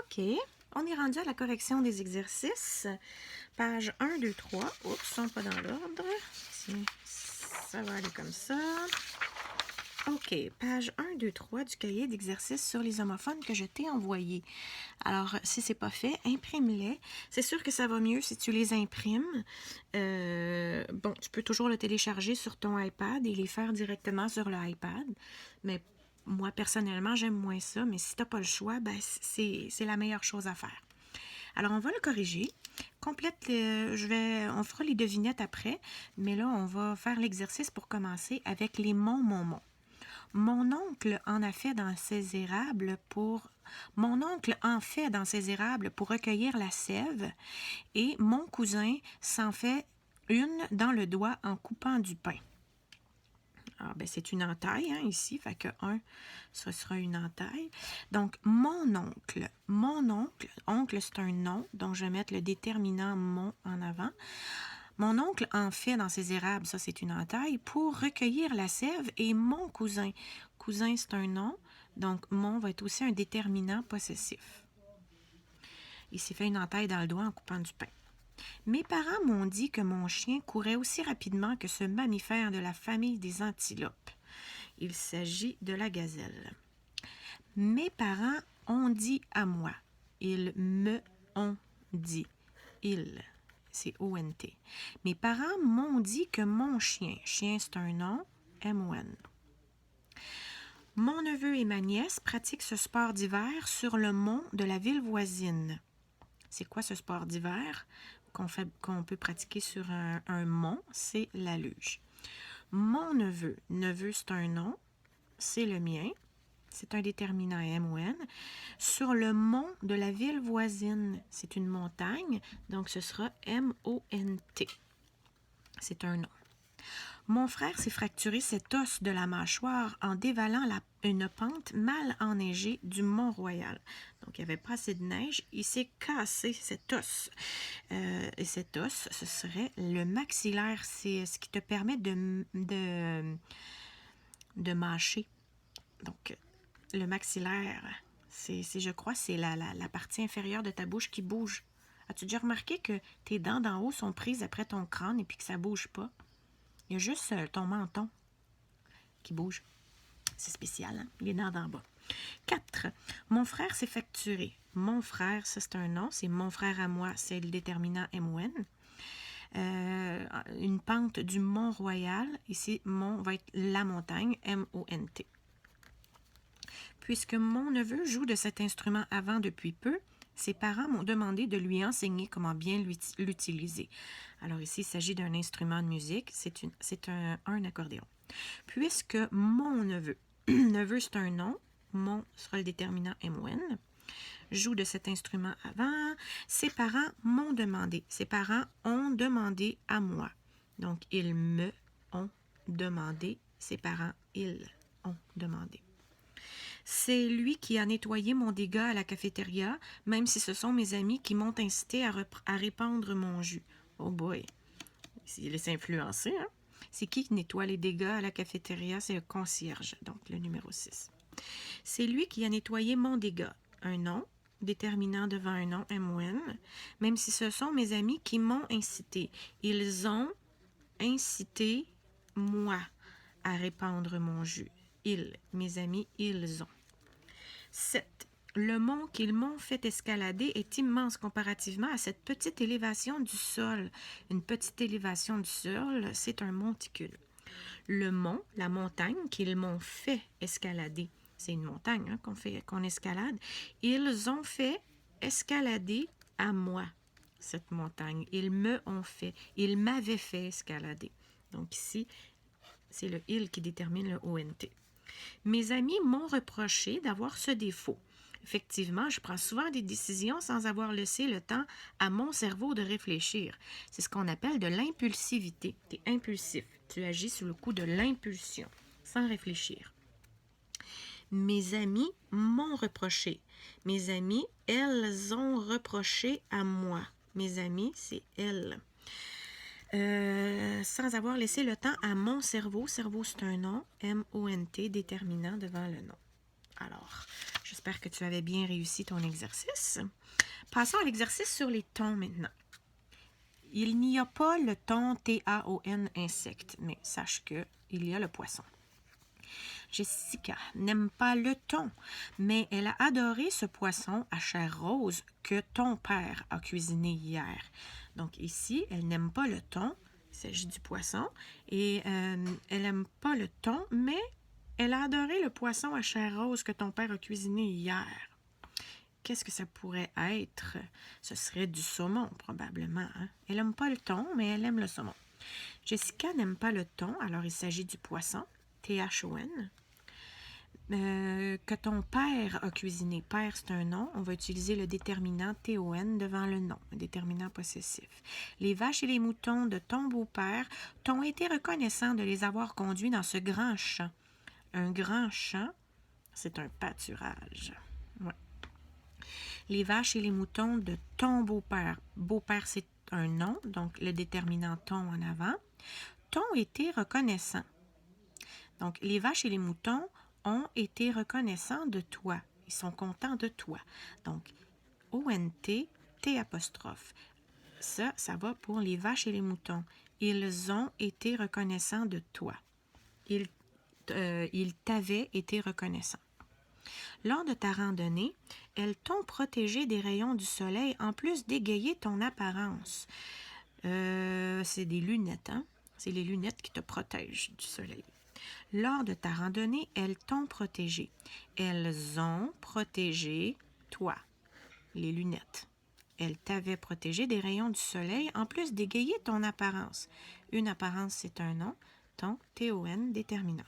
OK, on est rendu à la correction des exercices. Page 1, 2, 3. Oups, ils ne sont pas dans l'ordre. Ça va aller comme ça. OK, page 1, 2, 3 du cahier d'exercices sur les homophones que je t'ai envoyé. Alors, si ce n'est pas fait, imprime-les. C'est sûr que ça va mieux si tu les imprimes. Bon, tu peux toujours le télécharger sur ton iPad et les faire directement sur le iPad. Mais moi, personnellement, j'aime moins ça. Mais si tu n'as pas le choix, ben, c'est la meilleure chose à faire. Alors, on va le corriger. On fera les devinettes après. Mais là, on va faire l'exercice pour commencer avec les mots, mon. Mon oncle en fait dans ses érables pour recueillir la sève et mon cousin s'en fait une dans le doigt en coupant du pain. Alors, ben, c'est une entaille ici, fait que 1, ce sera une entaille. Donc, mon oncle, oncle c'est un nom, donc je vais mettre le déterminant mon en avant. Mon oncle en fait dans ses érables, ça c'est une entaille, pour recueillir la sève et mon cousin. Cousin c'est un nom, donc mon va être aussi un déterminant possessif. Il s'est fait une entaille dans le doigt en coupant du pain. Mes parents m'ont dit que mon chien courait aussi rapidement que ce mammifère de la famille des antilopes. Il s'agit de la gazelle. Mes parents ont dit à moi. Ils me ont dit. Ils. C'est O-N-T. Mes parents m'ont dit que mon chien c'est un nom, M-O-N. Mon neveu et ma nièce pratiquent ce sport d'hiver sur le mont de la ville voisine. C'est quoi ce sport d'hiver qu'on peut pratiquer sur un mont? C'est la luge. Mon neveu c'est un nom, c'est le mien. C'est un déterminant M-O-N. Sur le mont de la ville voisine, c'est une montagne, donc ce sera M-O-N-T. C'est un nom. Mon frère s'est fracturé cet os de la mâchoire en dévalant une pente mal enneigée du Mont-Royal. Donc, il n'y avait pas assez de neige. Il s'est cassé cet os. Et cet os, ce serait le maxillaire. C'est ce qui te permet de mâcher. Donc, le maxillaire, je crois, c'est la partie inférieure de ta bouche qui bouge. As-tu déjà remarqué que tes dents d'en haut sont prises après ton crâne et puis que ça ne bouge pas? Il y a juste ton menton qui bouge. C'est spécial, hein? Les dents d'en bas. 4. Mon frère s'est fracturé. Mon frère, ça c'est un nom. C'est mon frère à moi. C'est le déterminant M-O-N. Une pente du Mont-Royal. Ici, mont va être la montagne. M-O-N-T. Puisque mon neveu joue de cet instrument avant depuis peu, ses parents m'ont demandé de lui enseigner comment bien l'utiliser. Alors ici, il s'agit d'un instrument de musique, c'est un accordéon. Puisque mon neveu, neveu c'est un nom, mon sera le déterminant M-O-N, joue de cet instrument avant, ses parents m'ont demandé, ses parents ont demandé à moi. Donc, ils me ont demandé, ses parents, ils ont demandé. C'est lui qui a nettoyé mon dégât à la cafétéria, même si ce sont mes amis qui m'ont incité à répandre mon jus. Oh boy! Il laisse influencer, hein? C'est qui nettoie les dégâts à la cafétéria? C'est le concierge, donc le numéro 6. C'est lui qui a nettoyé mon dégât. Un nom, déterminant devant un nom, M-O-N, même si ce sont mes amis qui m'ont incité. Ils ont incité moi à répandre mon jus. Ils, mes amis, ils ont. 7. Le mont qu'ils m'ont fait escalader est immense comparativement à cette petite élévation du sol. Une petite élévation du sol, c'est un monticule. Le mont, la montagne qu'ils m'ont fait escalader, c'est une montagne qu'on escalade. Ils ont fait escalader à moi cette montagne. Ils m'avaient fait escalader. Donc ici, c'est le « il » qui détermine le ONT. Mes amis m'ont reproché d'avoir ce défaut. Effectivement, je prends souvent des décisions sans avoir laissé le temps à mon cerveau de réfléchir. C'est ce qu'on appelle de l'impulsivité. Tu es impulsif. Tu agis sous le coup de l'impulsion, sans réfléchir. Mes amis m'ont reproché. Mes amis, elles ont reproché à moi. Mes amis, c'est elles. Sans avoir laissé le temps à mon cerveau. Cerveau, c'est un nom. M-O-N-T, déterminant devant le nom. Alors, j'espère que tu avais bien réussi ton exercice. Passons à l'exercice sur les tons maintenant. Il n'y a pas le ton T-A-O-N insecte, mais sache qu'il y a le poisson. Jessica n'aime pas le thon, mais elle a adoré ce poisson à chair rose que ton père a cuisiné hier. Donc ici, elle n'aime pas le thon, il s'agit du poisson, et elle n'aime pas le thon, mais elle a adoré le poisson à chair rose que ton père a cuisiné hier. Qu'est-ce que ça pourrait être? Ce serait du saumon, probablement. Hein? Elle n'aime pas le thon, mais elle aime le saumon. Jessica n'aime pas le thon, alors il s'agit du poisson, T-H-O-N. Que ton père a cuisiné. Père, c'est un nom. On va utiliser le déterminant T-O-N devant le nom, un déterminant possessif. Les vaches et les moutons de ton beau-père t'ont été reconnaissants de les avoir conduits dans ce grand champ. Un grand champ, c'est un pâturage. Ouais. Les vaches et les moutons de ton beau-père. Beau-père, c'est un nom, donc le déterminant ton en avant. T'ont été reconnaissants. Donc, les vaches et les moutons ont été reconnaissants de toi. Ils sont contents de toi. Donc, O-N-T, T'. Ça va pour les vaches et les moutons. Ils ont été reconnaissants de toi. Ils t'avaient été reconnaissants. Lors de ta randonnée, elles t'ont protégé des rayons du soleil en plus d'égayer ton apparence. C'est des lunettes, hein? C'est les lunettes qui te protègent du soleil. Lors de ta randonnée, elles t'ont protégé. Elles ont protégé toi, les lunettes. Elles t'avaient protégé des rayons du soleil, en plus d'égayer ton apparence. Une apparence, c'est un nom, ton T-O-N déterminant.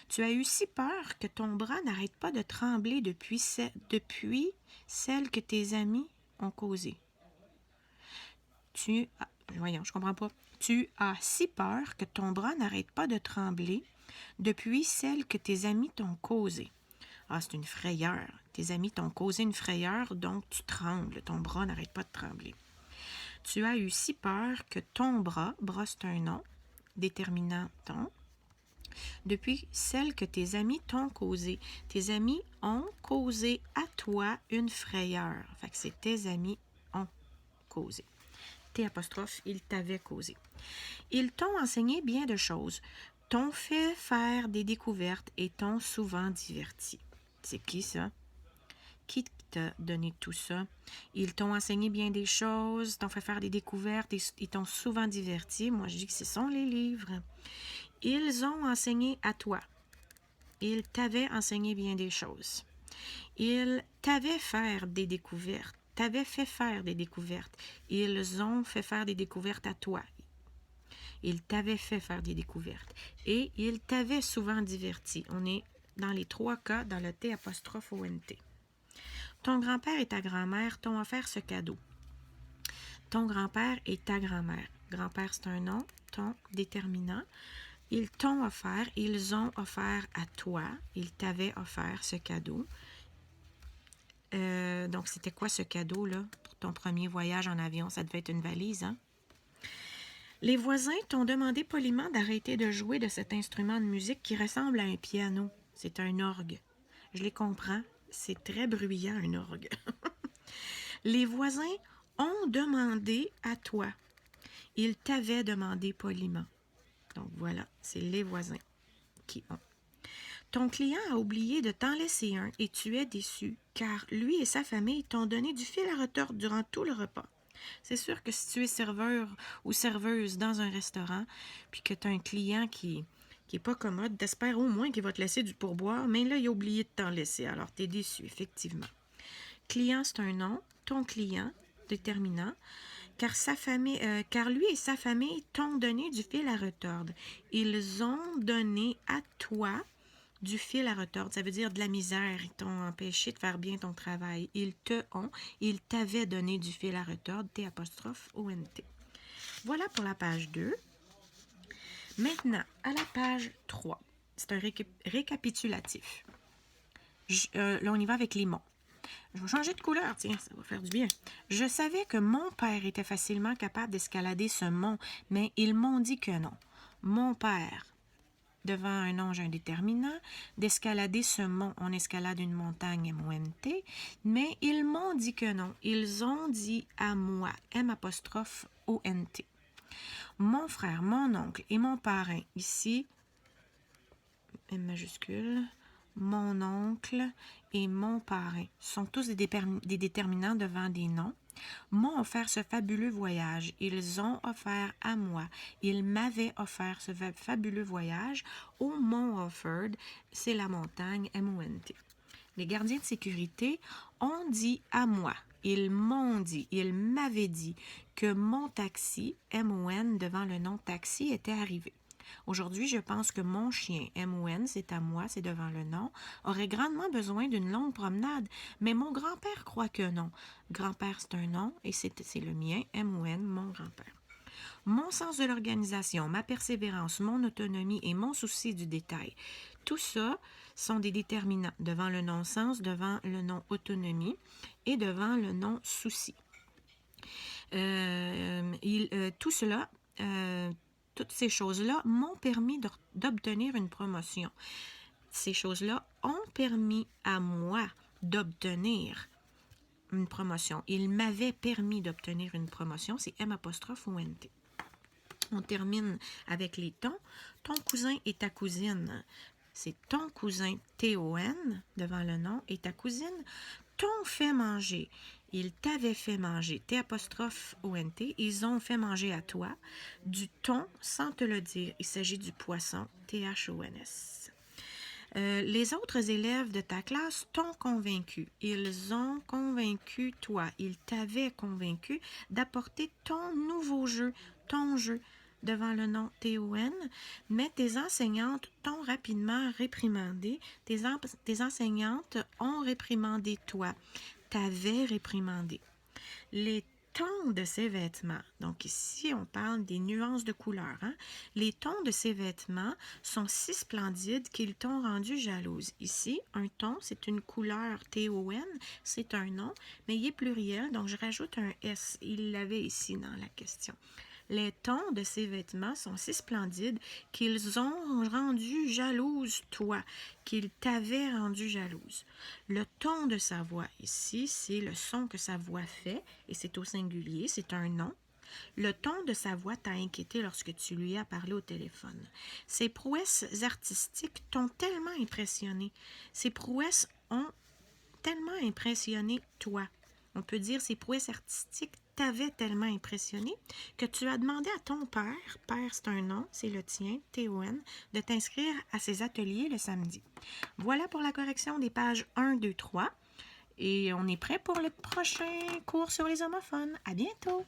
Tu as eu si peur que ton bras n'arrête pas de trembler depuis celle que tes amis ont causée. Voyons, je comprends pas. Tu as si peur que ton bras n'arrête pas de trembler depuis celle que tes amis t'ont causée. Ah, c'est une frayeur. Tes amis t'ont causé une frayeur, donc tu trembles. Ton bras n'arrête pas de trembler. Tu as eu si peur que ton bras c'est un nom, déterminant ton, depuis celle que tes amis t'ont causée. Tes amis ont causé à toi une frayeur. Fait que c'est tes amis ont causé. T', ils t'avaient causé. Ils t'ont enseigné bien de choses, t'ont fait faire des découvertes et t'ont souvent diverti. C'est qui ça? Qui t'a donné tout ça? Ils t'ont enseigné bien des choses, t'ont fait faire des découvertes et ils t'ont souvent diverti. Moi, je dis que ce sont les livres. Ils ont enseigné à toi. Ils t'avaient enseigné bien des choses. Ils t'avaient faire des découvertes. T'avaient fait faire des découvertes. Ils ont fait faire des découvertes à toi. Ils t'avaient fait faire des découvertes. Et ils t'avaient souvent diverti. On est dans les trois cas dans le T'-O-N-T. Ton grand-père et ta grand-mère t'ont offert ce cadeau. Ton grand-père et ta grand-mère. Grand-père, c'est un nom. Ton déterminant. Ils t'ont offert, ils ont offert à toi. Ils t'avaient offert ce cadeau. Donc, c'était quoi ce cadeau-là pour ton premier voyage en avion? Ça devait être une valise, hein? Les voisins t'ont demandé poliment d'arrêter de jouer de cet instrument de musique qui ressemble à un piano. C'est un orgue. Je les comprends. C'est très bruyant, un orgue. Les voisins ont demandé à toi. Ils t'avaient demandé poliment. Donc, voilà, c'est les voisins qui ont. Ton client a oublié de t'en laisser un et tu es déçu, car lui et sa famille t'ont donné du fil à retordre durant tout le repas. C'est sûr que si tu es serveur ou serveuse dans un restaurant, puis que tu as un client qui est pas commode, t'espères au moins qu'il va te laisser du pourboire, mais là, il a oublié de t'en laisser, alors tu es déçu, effectivement. Client, c'est un nom, ton client, déterminant, car lui et sa famille t'ont donné du fil à retordre. Ils ont donné à toi du fil à retordre, ça veut dire de la misère. Ils t'ont empêché de faire bien ton travail. Ils t'avaient donné du fil à retordre, T'-O-N-T. Voilà pour la page 2. Maintenant, à la page 3, c'est un récapitulatif. Là, on y va avec les mots. Je vais changer de couleur, tiens, ça va faire du bien. Je savais que mon père était facilement capable d'escalader ce mont, mais ils m'ont dit que non. Mon père, devant un nom, j'ai un déterminant. D'escalader ce mont, on escalade une montagne, M-O-N-T. Mais ils m'ont dit que non. Ils ont dit à moi, M'-O-N-T. Mon frère, mon oncle et mon parrain, ici, M majuscule, mon oncle et mon parrain sont tous des déterminants devant des noms. M'ont offert ce fabuleux voyage. Ils ont offert à moi. Ils m'avaient offert ce fabuleux voyage. Au mont Offord, c'est la montagne, M-O-N-T. Les gardiens de sécurité ont dit à moi. Ils m'ont dit, ils m'avaient dit que mon taxi, M-O-N, devant le nom taxi, était arrivé. Aujourd'hui, je pense que mon chien, M-O-N, c'est à moi, c'est devant le nom, aurait grandement besoin d'une longue promenade, mais mon grand-père croit que non. Grand-père, c'est un nom et c'est le mien, M-O-N, mon grand-père. Mon sens de l'organisation, ma persévérance, mon autonomie et mon souci du détail, tout ça sont des déterminants devant le non-sens, devant le non-autonomie et devant le non-souci. Tout cela... toutes ces choses-là m'ont permis d'obtenir une promotion. Ces choses-là ont permis à moi d'obtenir une promotion. Ils m'avaient permis d'obtenir une promotion. C'est M'-O-N-T. On termine avec les tons. Ton cousin et ta cousine. C'est ton cousin, T-O-N, devant le nom, et ta cousine, t'ont fait manger. Ils t'avaient fait manger, T'-O-N-T, ils ont fait manger à toi du thon sans te le dire. Il s'agit du poisson, T-H-O-N-S. Les autres élèves de ta classe t'ont convaincu. Ils ont convaincu toi. Ils t'avaient convaincu d'apporter ton nouveau jeu, ton jeu, devant le nom T-O-N, mais tes enseignantes t'ont rapidement réprimandé. Tes enseignantes ont réprimandé toi. T'avais réprimandé. Les tons de ces vêtements, donc ici on parle des nuances de couleurs, hein? Les tons de ces vêtements sont si splendides qu'ils t'ont rendu jalouse. Ici, un ton, c'est une couleur T-O-N, c'est un nom, mais il est pluriel, donc je rajoute un S. Il l'avait ici dans la question. Les tons de ces vêtements sont si splendides qu'ils ont rendu jalouse toi, qu'ils t'avaient rendu jalouse. Le ton de sa voix ici, c'est le son que sa voix fait, et c'est au singulier, c'est un nom. Le ton de sa voix t'a inquiété lorsque tu lui as parlé au téléphone. Ses prouesses artistiques t'ont tellement impressionné. Ses prouesses ont tellement impressionné toi. On peut dire ses prouesses artistiques t'avaient tellement impressionné que tu as demandé à ton père, père c'est un nom, c'est le tien, T-O-N, de t'inscrire à ses ateliers le samedi. Voilà pour la correction des pages 1, 2, 3. Et on est prêt pour le prochain cours sur les homophones. À bientôt!